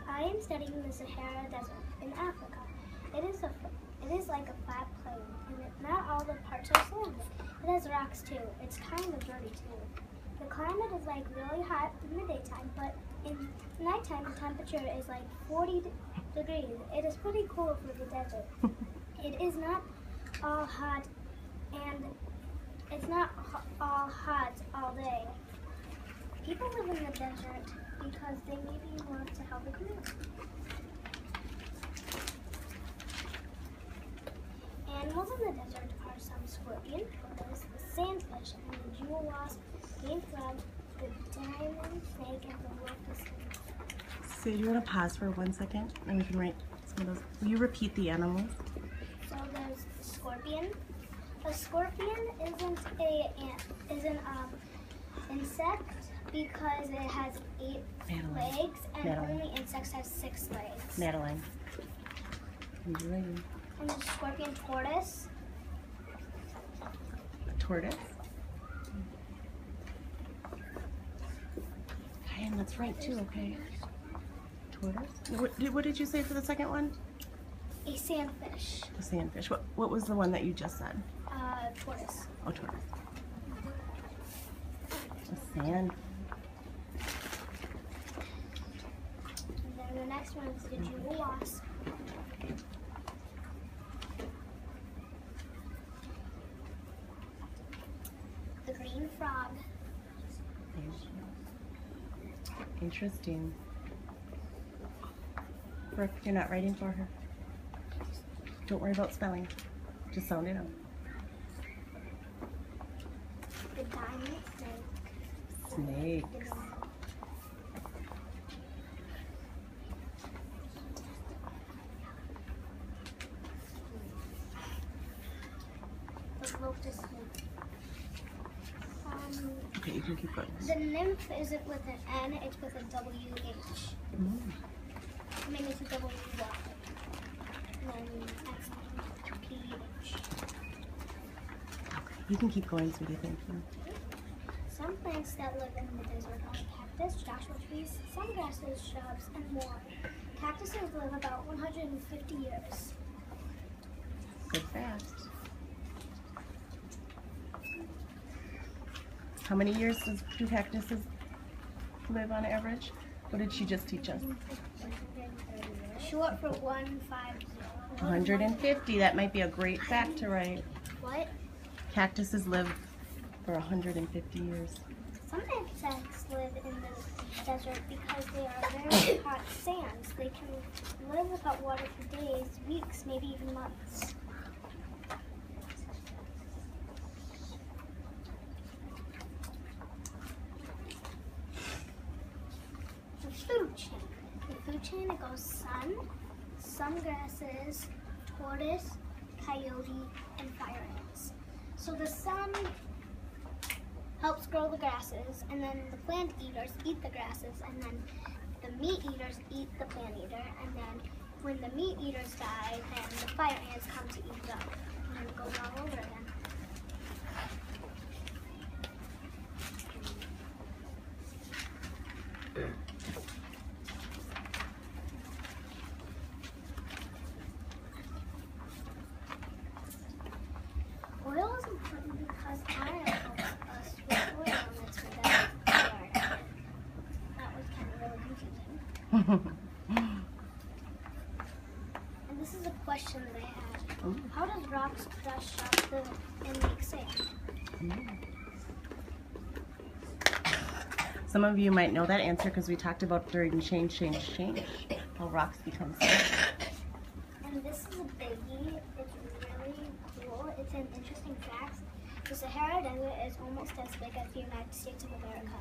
I am studying the Sahara Desert in Africa. It is like a flat plain, and not all the parts are sand. It has rocks too. It's kind of dirty too. The climate is like really hot in the daytime, but in nighttime the temperature is like 40 degrees. It is pretty cool for the desert. It is not all hot, and it's not all hot all day. People live in the desert because they maybe want to help the community. Animals in the desert are some scorpion, tortoise, the sandfish, and the jewel wasp, green frog, the diamond snake, and the locust snake. So do you want to pause for 1 second and we can write some of those? Will you repeat the animals? So there's the scorpion. A scorpion isn't an insect because it has 8 legs, and only insects have 6 legs. Madeline. Are you ready? And the scorpion tortoise. A tortoise? Okay, and that's right too, okay. Tortoise? What did you say for the second one? A sandfish. A sandfish. What was the one that you just said? Tortoise. Oh, tortoise. A sand. And then the next one is the jewel wasp. The green frog. Interesting. Brooke, you're not writing for her. Don't worry about spelling. Just sound it out. The diamond snake. Snakes. The locust snake. Okay, you can keep going. The nymph isn't with an N, it's with a W-H. I mean, it's a W-Y. And then X-P-H. Okay, you can keep going, sweetie, thank you. Some plants that live in the desert are cactus, joshua trees, some grasses, shrubs, and more. Cactuses live about 150 years. Good fast. How many years do cactuses live on average? What did she just teach us? Short for 150. 150. That might be a great fact to write. What? Cactuses live for 150 years. Some insects live in the desert because they are very hot sands. They can live without water for days, weeks, maybe even months. The food chain. The food chain, it goes sun, some grasses, tortoise, coyote, and fire ants. So the sun helps grow the grasses, and then the plant eaters eat the grasses, and then the meat eaters eat the plant eater, and then when the meat eaters die, then the fire ants come to eat them, and then it goes all over again. Oil is important because iron helps us with oil, and that's where that started. That was kind of really confusing. And this is a question that I had. How does rocks crush up and make sand? Some of you might know that answer because we talked about during change, how rocks become sand. And this is a biggie. It's really cool. It's an interesting fact. The Sahara Desert is almost as big as the United States of America.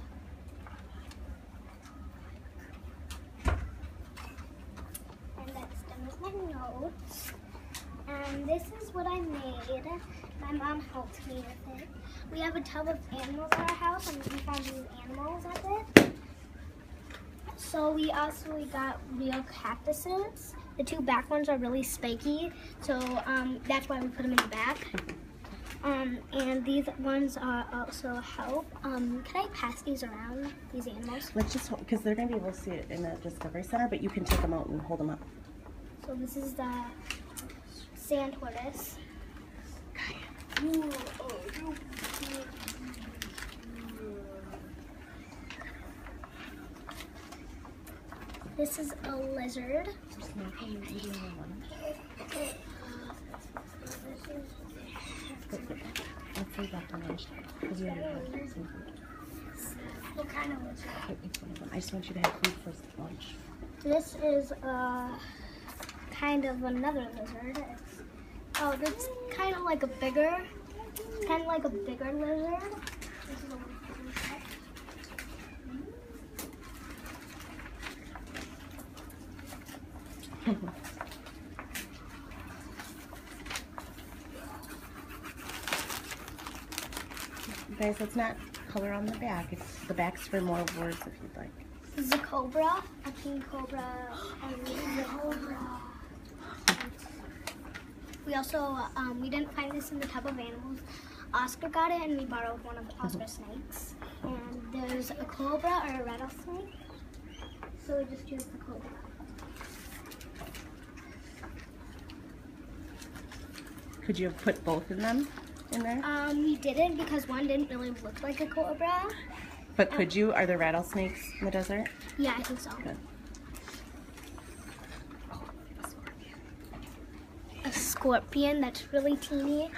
And that's done with my notes. And this is what I made. My mom helped me with it. We have a tub of animals in our house, and we found these animals at it. So we got real cactuses. The 2 back ones are really spiky, so that's why we put them in the back. And these ones are also help. Can I pass these around, these animals? Let's just, because they're going to be able to see it in the Discovery Center, but you can take them out and hold them up. So this is the sand tortoise. This is a lizard. Let's leave that for lunch. What kind of lizard? I just want you to have food for lunch. This is kind of another lizard. It's kind of like a bigger, lizard. This is a Guys, let's not color on the back. The back's for more words if you'd like. This is a cobra, a king cobra, and this is a cobra. We also, we didn't find this in the tub of animals. Oscar got it and we borrowed one of Oscar's snakes. And there's a cobra or a rattlesnake. So we just used the cobra. Could you have put both of them in there? We didn't because one didn't really look like a cobra. But could you? Are there rattlesnakes in the desert? Yeah, I think so. Good. A scorpion that's really teeny.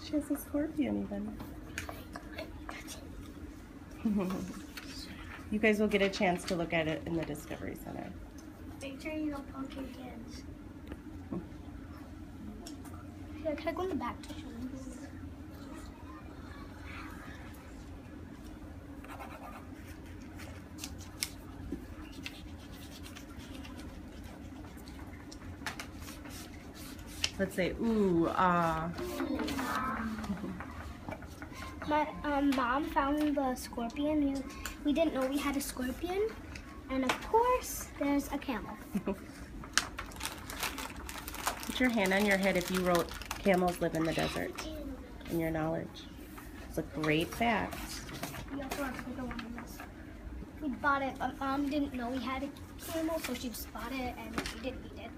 She has a scorpion even. You guys will get a chance to look at it in the Discovery Center. Make sure you don't poke your kids. Here, can I go in the back to show you? Let's say, ooh, ah. My mom found the scorpion. We didn't know we had a scorpion. And of course, there's a camel. Put your hand on your head if you wrote camels live in the desert in your knowledge. It's a great fact. We also have a bigger one than this. We bought it, but Mom didn't know we had a camel, so she just bought it and we didn't eat it.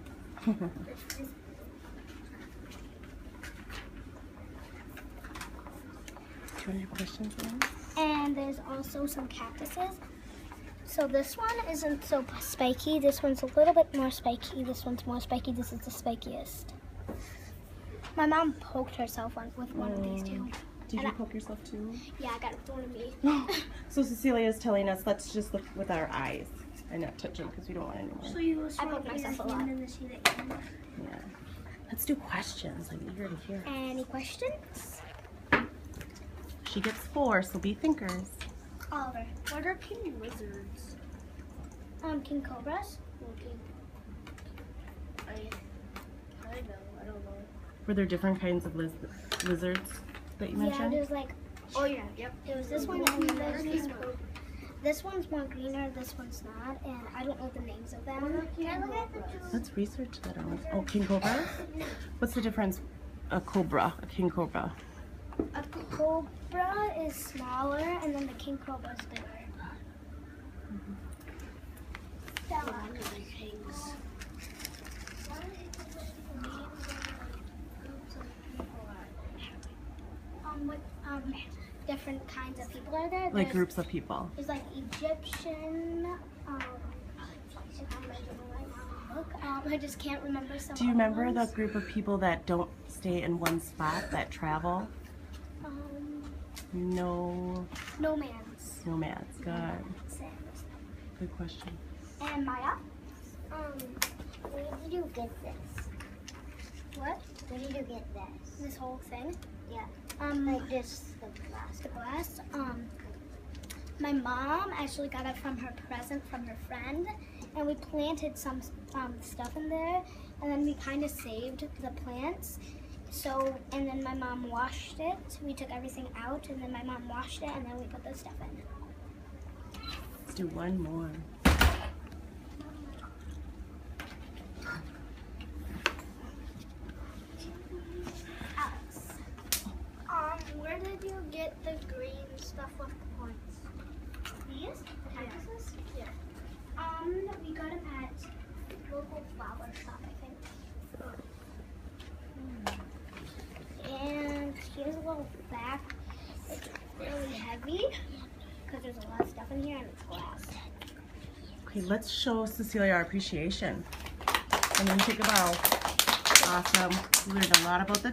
Do you want to have questions on? And there's also some cactuses. So this one isn't so spiky. This one's a little bit more spiky. This one's more spiky. This is the spikiest. My mom poked herself with one of these two. Did you poke yourself too? Yeah, I got it thrown at me. So Cecilia is telling us, let's just look with our eyes and not touch them because we don't want any more. So I poked myself a lot. Yeah. Let's do questions. I'm eager to hear. Any questions? She gets 4, so be thinkers. Oliver. What are king lizards? King cobras. I know. I don't know. Were there different kinds of lizards that you Yeah, mentioned? there's like, Oh yeah. Yep. there was this one and there's this one. This one's more greener, this one's not, and I don't know the names of them. Can I look at the two? Let's research that on. Oh, king cobra? What's the difference? A cobra, a king cobra. A cobra is smaller, and then the king cobra is bigger. What different kinds of people are there? Like groups of people. There's like Egyptian. I just can't remember some. Do you other remember the ones. group of people that don't stay in one spot, that travel? Nomads. Nomads. Good. Good question. And Maya? Where did you get this? What? Where did you get this? This whole thing? Yeah. Like this, the glass. the glass. My mom actually got it from her present from her friend, and we planted some stuff in there, and then we kind of saved the plants. So, and then my mom washed it. We took everything out, and then my mom washed it, and then we put the stuff in. Let's do one more. Alex. heavy because there's a lot of stuff in here and it's glass. Okay, let's show Cecelia our appreciation. And then take a bow. Awesome. We learned a lot about the